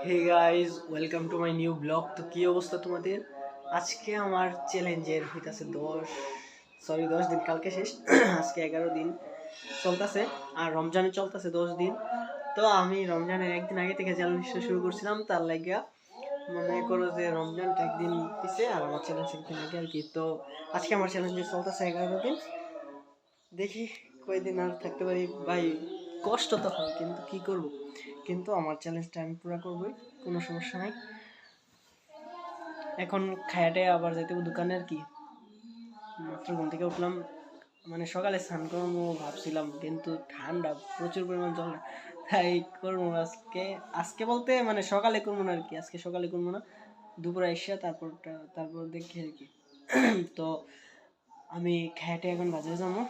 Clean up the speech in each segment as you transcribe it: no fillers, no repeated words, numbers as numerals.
Hey guys, welcome to my new blog. তো কি অবস্থা তোমাদের? আজকে আমার চ্যালেঞ্জের হইতাছে 10 দিন, কালকে শেষ। আজকে 11 দিন চলতেছে, আর রমজানে চলতেছে 10 দিন। তো আমি রমজানের একদিন আগে থেকে চ্যালেঞ্জটা শুরু করছিলাম, তার লাগিয়া মনে করো যে রমজানটা একদিন পিছে আর আমার চ্যালেঞ্জ একদিন আগে আর কি। তো আজকে আমার চ্যালেঞ্জে চলতেছে 11 দিন। দেখি কয়দিন আর থাকতে পারি ভাই। কষ্ট তো হয়, কিন্তু কি করব, কিন্তু আমার চ্যালেঞ্জটা আমি পুরো করবই, কোনো সমস্যা নাই। এখন খায়াটে আবার যেতে হবে দোকানে আর কি। মাত্র ঘুম থেকে উঠলাম, মানে সকালে স্নান করবো ভাবছিলাম, কিন্তু ঠান্ডা প্রচুর পরিমাণ জল, তাই করবো আজকে। আজকে বলতে মানে সকালে করবো না আর কি, আজকে সকালে করবো না, দুপুরে এসে তারপর দেখি আর কি। তো আমি খায়াটে এখন বাজারে যাবো,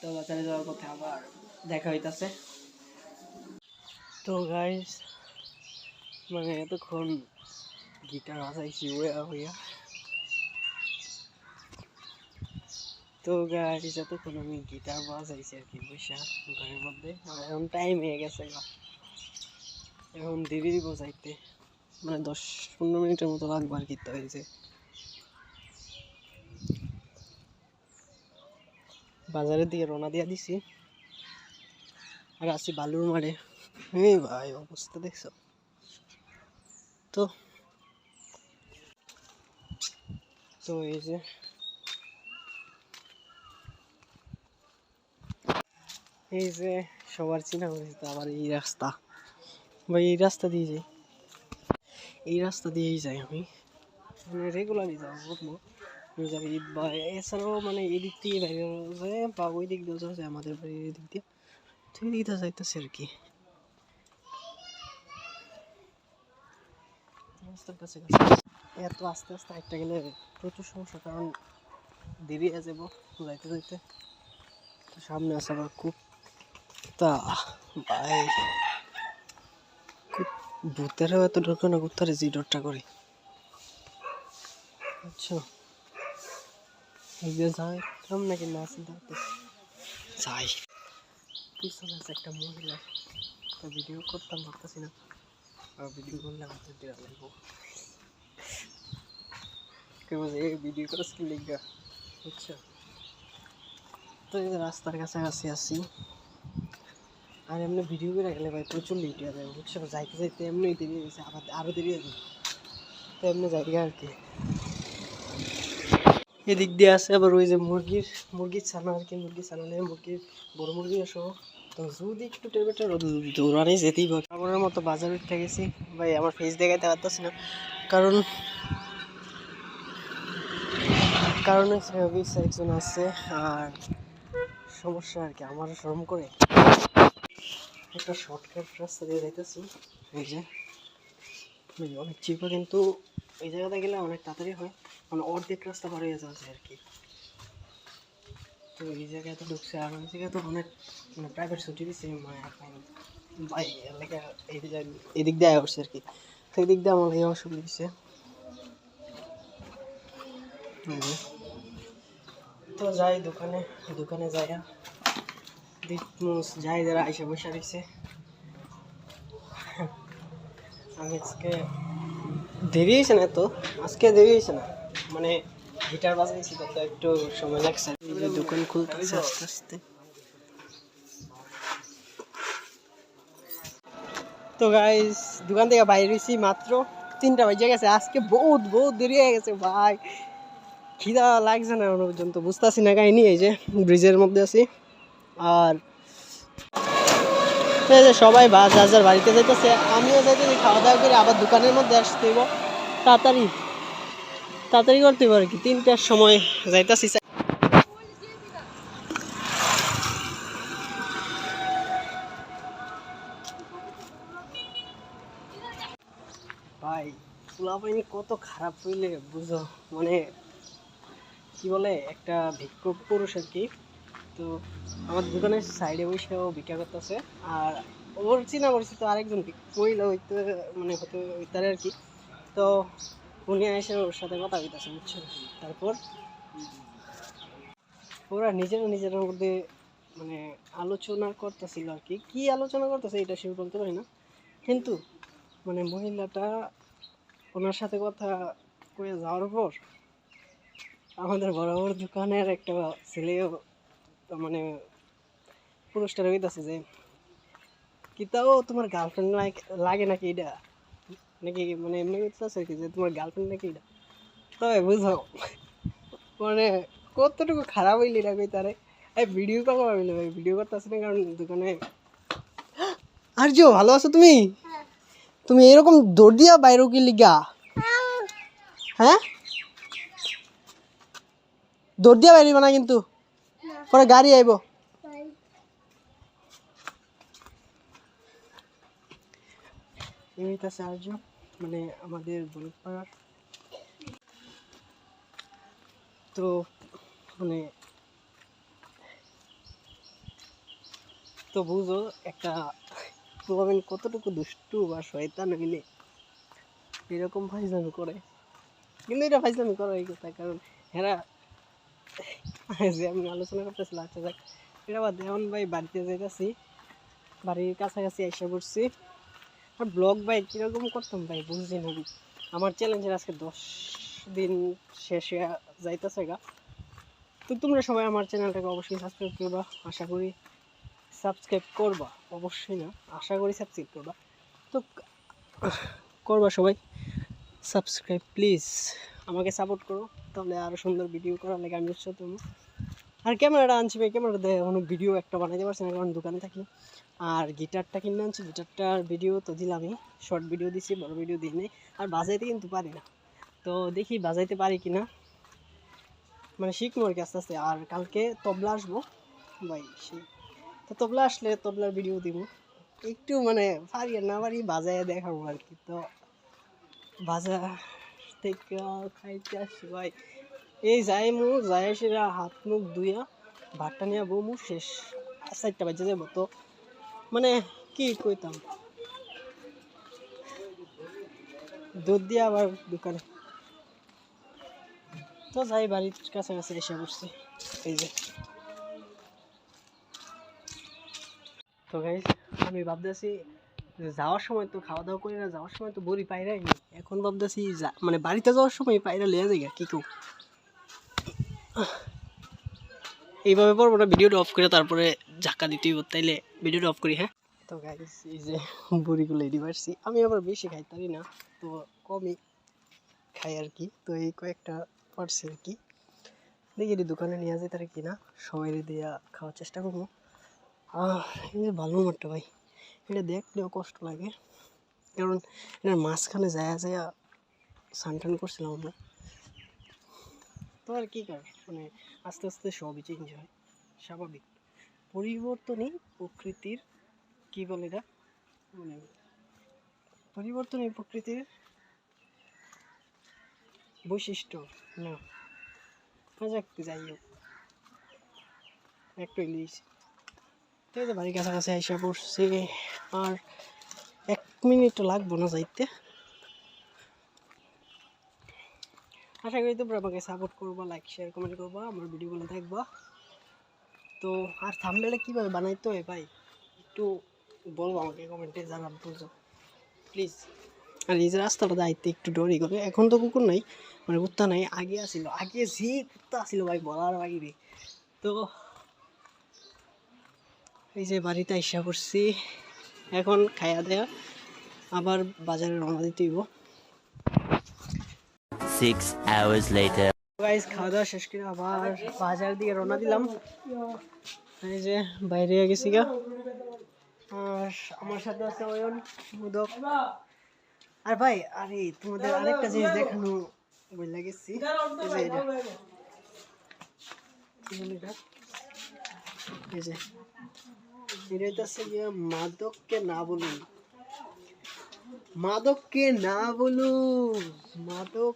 তো বাজারে যাওয়ার পথে আবার দেখা হইতাছে। তো গাইস, মানে এতক্ষণ গিটার বাজাইছি ওয়া হইয়া। তো গাইস, এতক্ষণ আমি গিটার বাজাইছি আর কি বৈশা ঘরের মধ্যে। আর এখন টাইম হয়ে গেছে, এখন দেরি বোঝাইতে মানে 10-15 মিনিটের মতো লাগবে আর কি। তো এই যে বাজারের দিকে রওনা দিয়া দিছি, আর আসি বালুর মারে। এই ভাই অবস্থা দেখছো তো। তো এই যে সবার চিনা পরিচিত আবার এই রাস্তা, ভাই এই রাস্তা দিয়ে যাই, এই রাস্তা দিয়েই যাই আমি, মানে রেগুলারই যাবো বুঝবো। যাবে ঈদ বা এছাড়াও মানে এদিক দিয়ে বাইরে যায় বা ওই দিক দিয়ে যাওয়া যায়, আমাদের বাড়ির এদিক দিয়ে। তো এই দিকটা যাইতেছে আর কি, রাস্তার কাছে কাছে। এত আস্তে আস্তে হাঁটতে গেলে প্রচুর সমস্যা, কারণ দেরি হয়ে যাবো যাইতে যাইতে। তো সামনে আছে আবার কুত্তা, ভাই ভূতেরও এত ডর না, কুত্তারে যে ডরটা করে বুঝছো। যাই নাকি না চিন্তা করতেছি, যাই। পিছনে আছে একটা মহিলা, তো ভিডিও করতাম ভাবতেছি না, আর ভিডিও করলে আমাদের দেওয়া লাগবো। কেউ এই ভিডিও করে স্কিল লিখবা বুঝছো। তো এই রাস্তার কাছাকাছি আছি, আর এমনি ভিডিও করে গেলে ভাই প্রচুর লেট হয়ে যাবে বুঝছো। যাইতে যাইতে এমনি দেরি হয়ে গেছে, আবার আরও দেরি হয়ে যাবে, তো এমনি জায়গা আর কি। এদিক দিয়ে আছে আবার ওই যে মুরগির ছানা আর কি, মুরগির ছানা নেই, বড় মুরগি আসো। তো যদি একটু টেরবেটার দৌড়ানি যেতেই পারে। আমার মতো বাজারে উঠে গেছি ভাই, আমার ফেস দেখাইতে পারতেছি না, কারণ কারণ একজন আছে, আর সমস্যা আর কি আমার শরম করে একটা শর্টকাট রাস্তা দিয়ে যাইতেছি। এই যে অনেক চিপা, কিন্তু এই জায়গাতে গেলে অনেক তাড়াতাড়ি হয়, মানে অর্ধেক রাস্তা পার হয়ে যাচ্ছে আর কি। তো এই জায়গায় তো ঢুকছে, আর ওই জায়গায় তো অনেক মানে প্রাইভেট ছুটি দিচ্ছে, মানে ভাই এলাকা এদিক দিয়ে আসছে আর কি। তো এই দিক দিয়ে আমার এই অসুবিধা দিচ্ছে। তো যাই দোকানে, যাই যাই, যারা আইসা বসে রয়েছে। আমি আজকে দেরি হয়েছে না, তো আজকে দেরি হয়েছে না, মানে গিটার বাজাইছি তো একটু সময় লাগছে। এই যে দোকান খুলতেছে আস্তে আস্তে। তো গাইস, দোকান থেকে বাইরে হয়েছি মাত্র 3টা বাজে গেছে, আজকে বহুত দেরি হয়ে গেছে ভাই। খিদা লাগছে না এখনো পর্যন্ত, বুঝতেছি না কাহিনি। এই যে ব্রিজের মধ্যে আছি, আর এই যে সবাই যার বাড়িতে যাইতেছে, আমিও যাইতেছি খাওয়া দাওয়া করে আবার দোকানের মধ্যে আসতে হইব। তাড়াতাড়ি তাড়াতাড়ি করতে পারে কি, 3টার সময় যাইতেছি। ভাই পোলাপাইনি কত খারাপ হইলে বুঝো, মানে কি বলে, একটা ভিক্ষুক পুরুষ আর কি। তো আমার দোকানের সাইডে বসেও ভিক্ষা করতেছে, আর ওর চিনা পরিচিত আরেকজন মহিলা হইতে মানে হতে হইতারে আর কি। তো উনি এসে ওর সাথে কথা বলতেছে বুঝছো। তারপর ওরা নিজের মধ্যে মানে আলোচনা করতেছিল আর কি, কি আলোচনা করতেছে এটা সে বলতে পারি না, কিন্তু মানে মহিলাটা ওনার সাথে কথা কয়ে যাওয়ার পর আমাদের বরাবর দোকানের একটা ছেলেও মানে পুরস্কার হইতেছে যে কিতাও তোমার গার্লফ্রেন্ড লাগে নাকি এটা, নাকি মানে এমনি করতেছে কি যে তোমার গার্লফ্রেন্ড নাকি এটা। তবে বুঝো মানে কতটুকু খারাপ হইলি না কই তারে। এই ভিডিও কল করবি ভাই, ভিডিও করতেছি না কারণ দোকানে। আর্য ভালো আছো তুমি? তুমি এরকম দৌড় দিয়া বাইরেও কি লিগা? হ্যাঁ দৌড় দিয়া বাইরে না কিন্তু পরে গাড়ি আইব। এইটা আর্য মানে আমাদের বলপাড়ার। তো মানে তো বুঝো একটা প্রবলেম কতটুকু দুষ্টু বা শয়তান হইলে এরকম ফাইজলামি করে। কিন্তু এটা ফাইজলামি করার এই কথা, কারণ এরা যে আমি আলোচনা করতেছিলাম। আচ্ছা যাক এটা বাদ এখন ভাই বাড়িতে যাইতেছি, বাড়ির কাছাকাছি এসে পড়ছি। আর ব্লগ ভাই কীরকম করতাম ভাই বুঝছি না। আমার চ্যালেঞ্জের আজকে 10 দিন শেষে যাইতেছে গা। তো তোমরা সবাই আমার চ্যানেলটাকে অবশ্যই সাবস্ক্রাইব করবা, আশা করি সাবস্ক্রাইব করবা, অবশ্যই না আশা করি সাবস্ক্রাইব করবা। তো করবা সবাই সাবস্ক্রাইব প্লিজ, আমাকে সাপোর্ট করো, তাহলে আরও সুন্দর ভিডিও করার লাগে আমি উৎসাহ তুমি। আর ক্যামেরাটা আনছি ভাই, ক্যামেরাটা দিয়ে কোনো ভিডিও একটা বানাইতে পারছি না কারণ দোকানে থাকি। আর গিটারটা কিনে আনছি, গিটারটার ভিডিও তো দিলামই, শর্ট ভিডিও দিছি, বড় ভিডিও দিই নাই। আর বাজাইতে কিন্তু পারি না, তো দেখি বাজাইতে পারি কি না, মানে শিখবো আর কি আস্তে আস্তে। আর কালকে তবলা আসবো ভাই, তো তবলা আসলে তবলার ভিডিও দিব একটু, মানে পারি আর না পারি বাজায় দেখাবো আর কি। তো বাজার থেকে খাইতে আসছি ভাই, এই যাই মু যাই সেরা হাত মুখ ধুইয়া ভাতটা নিয়ে বমু, শেষ 4টা বাজে যাবো। তো মানে কি কইতাম, দুধ দিয়ে আবার দোকানে। তো যাই বাড়ির কাছাকাছি এসে পড়ছি এই যে। তো গাইস আমি ভাবতেছি যাওয়ার সময় তো খাওয়া দাওয়া করি না, যাওয়ার সময় তো বড়ি পাইরাই নি, এখন ভাবতেছি মানে বাড়িতে যাওয়ার সময় পায়রা লিয়ে যাই কি কেউ। এইভাবে পড়বো না, ভিডিওটা অফ করে তারপরে ঝাঁকা দিতে হইব, তাইলে ভিডিওটা অফ করি। হ্যাঁ তো গাইস এই যে বড়িগুলো এডি পারছি, আমি আবার বেশি খাইতারি না, তো কমই খাই আর কি। তো এই কয়েকটা পারছি আর কি, দেখি এটি দোকানে নিয়ে যেতে পারে কিনা, সবাই দিয়া খাওয়ার চেষ্টা করবো। এই যে ভালো মাঠটা ভাই, এটা দেখলেও কষ্ট লাগে কারণ এটার মাঝখানে যায় যায় স্নান টান করছিলাম আমরা। তো আর কি কর, মানে আস্তে আস্তে সবই চেঞ্জ হয়, স্বাভাবিক পরিবর্তনই প্রকৃতির কি বলে এটা, মানে পরিবর্তনই প্রকৃতির বৈশিষ্ট্য না। যাক যাই হোক একটু ইংলিশ। তো এই যে বাড়ির কাছাকাছি এসে পড়ছি, আর 1 মিনিটও লাগবো না যাইতে। আশা করি তোমরা আমাকে সাপোর্ট করবা, লাইক শেয়ার কমেন্ট করবা, আমার ভিডিওগুলো দেখবা। তো আর থাম্বনেলটা কীভাবে বানাইতে হয় ভাই একটু বলবো আমাকে কমেন্টে, যারা বুঝো প্লিজ। আর এই যে রাস্তাটা যাইতে একটু ডরি করে, এখন তো কুকুর নাই, মানে কুত্তা নাই, আগে আসিল, আগে যে কুত্তা আসিল ভাই বলার বাইরে। তো এই যে বাড়িতে আইসা করছি, এখন খাইয়া দেয়া আবার বাজারে রওনা দিতে হইব। 6 hours later. গাইস খাওয়া দাওয়া শেষ করে আবার বাজার দিকে রওনা দিলাম। এই যে বাইরে গেছি গা, আর আমার সাথে আছে অয়ন, মুদক। আর ভাই আরে তোমাদের আরেকটা জিনিস দেখানো বলে গেছি, এই যে এটা কি বলে এটা, এই যে এটা হইতাছে গিয়া মাদককে না বলুন, মাদককে না বলুন, মাদক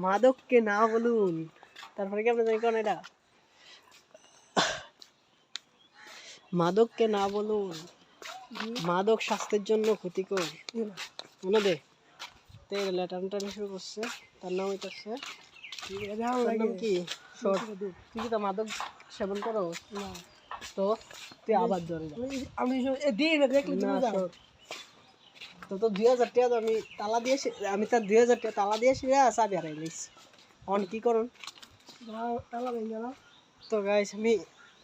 মাদককে না বলুন। তারপরে কি আপনি জানি কোন এটা, মাদককে না বলুন, মাদক স্বাস্থ্যের জন্য ক্ষতিকর। মনে দে তো লেটার টানি শুরু করছে, তার নাম হইতেছে কি শর্ট। তুই কি তো মাদক সেবন করো না? তো তুই আবার ধরে আমি দেখলি না শর্ট তো 2000 টাকা তো আমি তালা দিয়ে আমি তার 2000 টাকা তালা দিয়ে চাবি হারাই নিয়েছি। অন কি করুন তালা ভেঙে গেল। তো গাইস আমি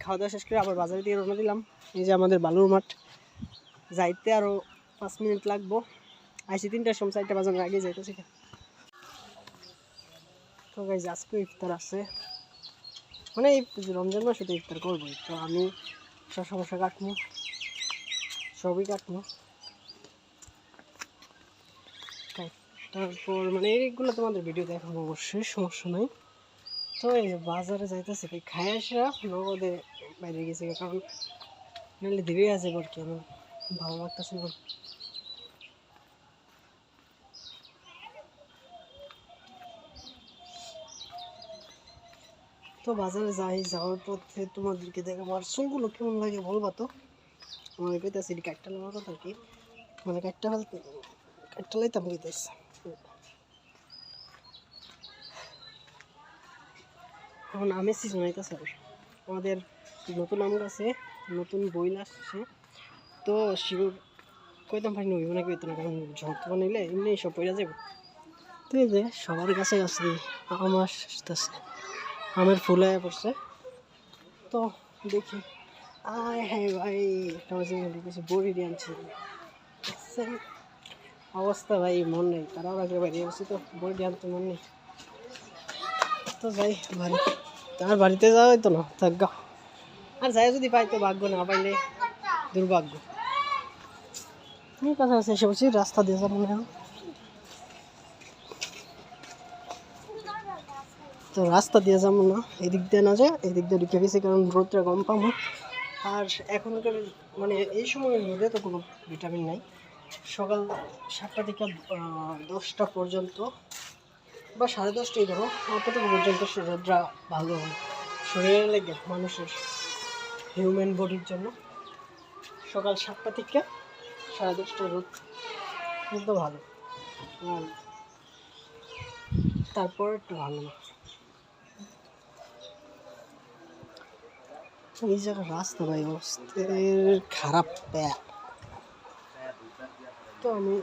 খাওয়া দাওয়া শেষ করে আবার বাজারে দিয়ে রওনা দিলাম। এই যে আমাদের বালুর মাঠ, যাইতে আরও 5 মিনিট লাগবো। আইসি 3টার সময়, 4টা বাজানোর আগে যাইতেছি। তো গাইস আজকে ইফতার আছে, মানে এই রমজান মাসে তো ইফতার করবোই। তো আমি সব সমস্যা কাটবো, সবই কাটবো। তারপর মানে এইগুলো তোমাদের ভিডিও দেখাবো অবশ্যই, সমস্যা নাই। তো এই যে বাজারে যাইতেছে, খাই আসা নগদে বাইরে গেছে, কারণ নাহলে ধীরে আছে আর কি, আমার ভালো লাগতেছে না। তো বাজারে যাওয়ার পথে তোমাদেরকে দেখো আমার চুলগুলো কেমন লাগে বলবা তো। আমার কইতাছি কাটটা লাগার কথা আর কি, মানে কাটটা লাইতাম কইতাছি। এখন আমের সিজন হইতেছে, আমাদের নতুন আম গাছে নতুন বইল আসছে। তো শিওর কইতাম পারি নই মানে কইতো না, কারণ ঝড় বানাইলে এমনি সব পড়ে যাবে। তো এই যে সবার কাছে আছে আম আসতেছে, আমের ফুল আয়া পড়ছে। তো দেখি আয় হ্যাঁ ভাই কিছু বড়ি দিয়ে আনছি, অবস্থা ভাই মন নেই, তারাও আগে বাইরে আসছি তো বড়ি দিয়ে আনতে মন নেই। তো যাই বাড়ি, তার বাড়িতে যাওয়া হইতো না থাক, আর যাই যদি পাইতো ভাগ্য, না পাইলে দুর্ভাগ্য। তুমি কাছাকাছি এসে বলছি, রাস্তা দিয়ে যাবো না। তো রাস্তা দিয়ে যাবো না, এদিক দিয়ে না যায়, এদিক দিয়ে ঢুকে গেছি, কারণ রোদটা কম পাবো। আর এখনকার মানে এই সময়ের রোদে তো কোনো ভিটামিন নাই। সকাল 7টা থেকে 10টা পর্যন্ত বা 10:30টাই ধরো, অতটুকু পর্যন্ত রোদটা ভালো হয় শরীরে লেগে, মানুষের হিউম্যান বডির জন্য। সকাল 7টা থেকে 10:30টা রোদ কিন্তু ভালো, আর তারপর একটু ভালো না। এই জায়গার রাস্তা ভাই অবস্থা খারাপ। তো আমি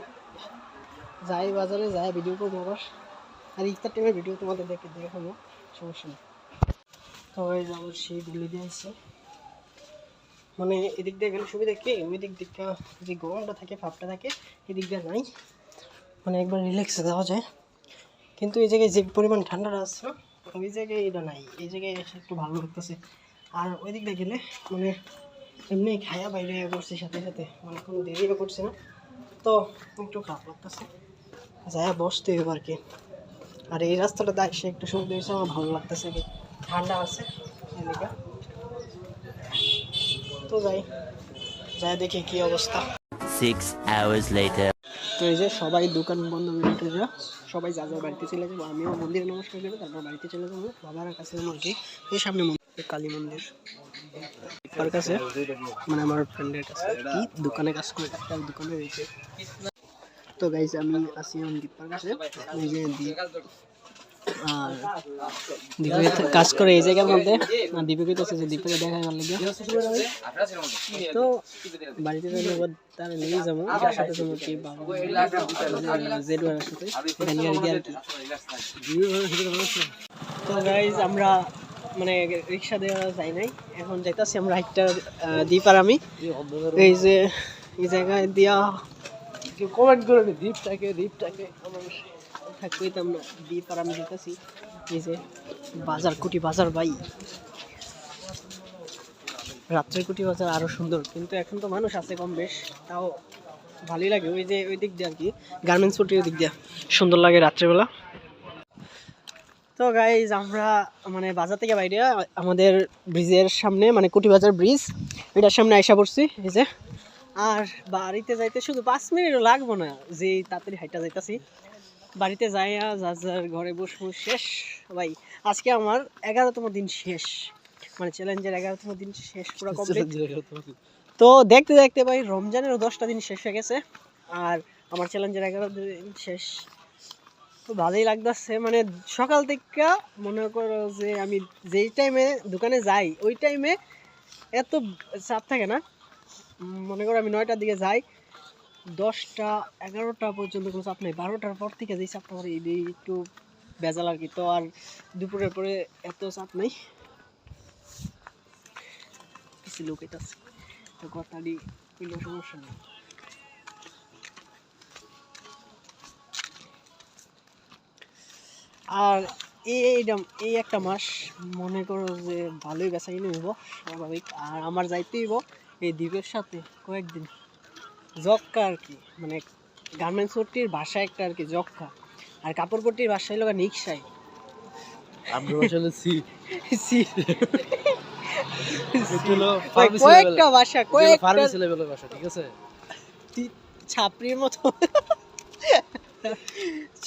যাই বাজারে, যাই ভিডিও করবো আবার, আর ইফতার টাইমের ভিডিও তোমাদের দেখাবো, সমস্যা নেই। তো আমার সেই গুলি দিয়ে আসছে, মানে এদিক দিয়ে গেলে সুবিধা কি, ওই দিক দিকটা যে গরমটা থাকে, ভাবটা থাকে, এদিক দিয়ে নাই, মানে একবার রিল্যাক্সে দেওয়া যায়। কিন্তু এই জায়গায় যে পরিমাণ ঠান্ডাটা আছে ওই জায়গায় এটা নাই, এই জায়গায় এসে একটু ভালো লাগতেছে। আর ওই দিক দিয়ে গেলে মানে এমনি খায়া বাইরে করছি সাথে সাথে, মানে কোনো দেরিও করছে না, তো একটু খারাপ লাগতেছে, যাই বসতে হবে আর কি। আর এই রাস্তাটা দেখ সে একটু সুবিধা হয়েছে, আমার ভালো লাগতেছে, কি ঠান্ডা আছে এলাকা। তো যাই দেখি কি অবস্থা। 6 hours later. তো এই যে সবাই দোকান বন্ধ করে সবাই যা যা বাড়িতে চলে যাবো, আমিও মন্দিরে নমস্কার করে তারপর বাড়িতে চলে যাবো। বাবার কাছে মন্দির, এই সামনে মন্দির, কালী মন্দির, তার কাছে মানে আমার ফ্রেন্ডের কাছে কি দোকানে কাজ করে, একটা দোকানে রয়েছে। তো গাইজ আমি আসি দীপার কাছে, এই যে আর দীপে কাজ করে এই জায়গার মধ্যে, আর দীপে কইতেছে যে দীপকে দেখা গেল লাগে। তো বাড়িতে যাবো, এবার তার নিয়ে যাবো, এটার সাথে যাবো কি বাবা জেডওয়ার সাথে, এটা নিয়ে আর কি। তো গাইজ আমরা মানে রিক্সা দেওয়া যায় নাই, এখন যাইতেছি আমরা একটা দ্বীপ, আর আমি এই যে এই জায়গায় দিয়া কেউ কমেন্ট করবে দ্বীপটাকে আমার থাকতেইতাম না, দ্বীপ আর আমি যেতেছি। এই যে বাজার, কুটি বাজার ভাই, রাত্রের কুটি বাজার আরো সুন্দর, কিন্তু এখন তো মানুষ আছে কম বেশ, তাও ভালোই লাগে। ওই যে ওই দিক দিয়ে আর কি গার্মেন্টস ফুটির দিক দিয়ে সুন্দর লাগে রাত্রেবেলা। তো গাইজ আমরা মানে বাজার থেকে বাইরে আমাদের ব্রিজের সামনে, মানে কুটি বাজার ব্রিজ, এটার সামনে আইসা পড়ছি। এই যে আর বাড়িতে যাইতে শুধু 5 মিনিটও লাগবো না, যে তাড়াতাড়ি হাইটা যাইতাছি। বাড়িতে যাইয়া যার ঘরে বসবো, শেষ ভাই। আজকে আমার 11তম দিন শেষ, মানে চ্যালেঞ্জের 11তম দিন শেষ, পুরো কমপ্লিট। তো দেখতে দেখতে ভাই রমজানেরও 10টা দিন শেষ হয়ে গেছে, আর আমার চ্যালেঞ্জের 11 দিন শেষ। তো ভালোই লাগতেছে, মানে সকাল থেকে মনে করো যে আমি যেই টাইমে দোকানে যাই ওই টাইমে এত চাপ থাকে না। মনে করো আমি 9টার দিকে যাই, 10টা 11টা পর্যন্ত কোনো চাপ নেই, 12টার পর থেকে যেই চাপটা পড়ে এই একটু ভেজাল আর কি। তো আর দুপুরের পরে এত চাপ নেই, কিছু লোক এটা তো কথাটি কোনো সমস্যা নেই। আর এই একটা মাস মনে করো যে ভালোই বেচা কিনে হইব স্বাভাবিক। আর আমার যাইতে হইব এই দ্বীপের সাথে কয়েকদিন জক্কা আর কি, মানে গার্মেন্টস পট্টির ভাষা একটা আর কি জক্কা, আর কাপড় পট্টির ভাষা হলো নিকশাই। আমরা আসলে সি সি হলো ভাই, কয়েকটা ভাষা কয়েকটা ফার্মেসি লেভেলের ভাষা, ঠিক আছে? ছাপড়ির মতো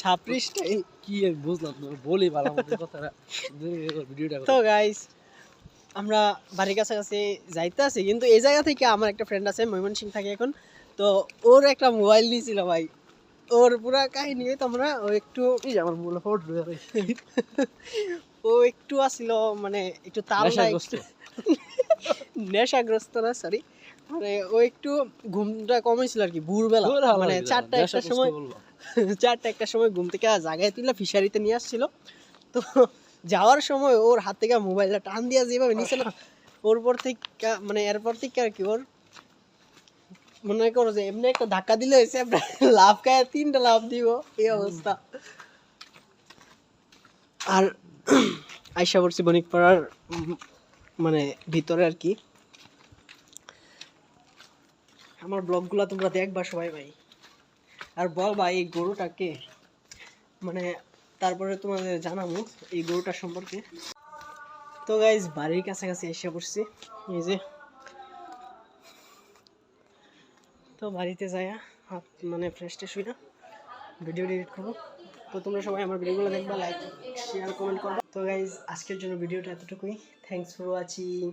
ছাপড়ি স্টাইল। কি আমি বুঝলাম না, বলি ভালো মতো কথাটা, ভিডিওটা তো গাইস আমরা বাড়ির কাছাকাছি যাইতে আছি, কিন্তু এই জায়গা থেকে আমার একটা ফ্রেন্ড আছে ময়মনসিংহ থাকে এখন, তো ওর একটা মোবাইল নিয়েছিল ভাই, ওর পুরা কাহিনী তোমরা ও একটু আমার মূল ফোর্ট ও একটু আসছিল মানে একটু তাল নাই, নেশাগ্রস্ত। নেশাগ্রস্ত না সরি, মানে ও একটু ঘুমটা কম হয়েছিল আর কি ভোরবেলা, মানে 4টা 1টার সময় 4টা 1টার সময় ঘুম থেকে জাগায় তুলে ফিশারিতে নিয়ে আসছিল। তো যাওয়ার সময় ওর হাত থেকে মোবাইলটা টান দিয়া যেভাবে নিচে না, ওর পর থেকে মানে এরপর থেকে আর কি ওর মনে করো যে এমনি একটা ধাক্কা দিলে হয়েছে লাভ খায় 3টা লাভ দিব এই অবস্থা। আর আয়শা পড়ছি বণিকপাড়ার মানে ভিতরে আর কি। আমার ব্লগগুলো তোমরা দেখবা সবাই ভাই, আর বল ভাই এই গরুটাকে মানে তারপরে তোমাদের জানাবো এই গরুটার সম্পর্কে। তো গাইজ বাড়ির কাছাকাছি এসে পড়ছি এই যে, তো বাড়িতে যাইয়া হাত মানে ফ্রেশ ট্রেশ হইয়া ভিডিও এডিট করবো। তো তোমরা সবাই আমার ভিডিওগুলো দেখবা, লাইক শেয়ার কমেন্ট করবা। তো গাইজ আজকের জন্য ভিডিওটা এতটুকুই, থ্যাংকস ফর ওয়াচিং।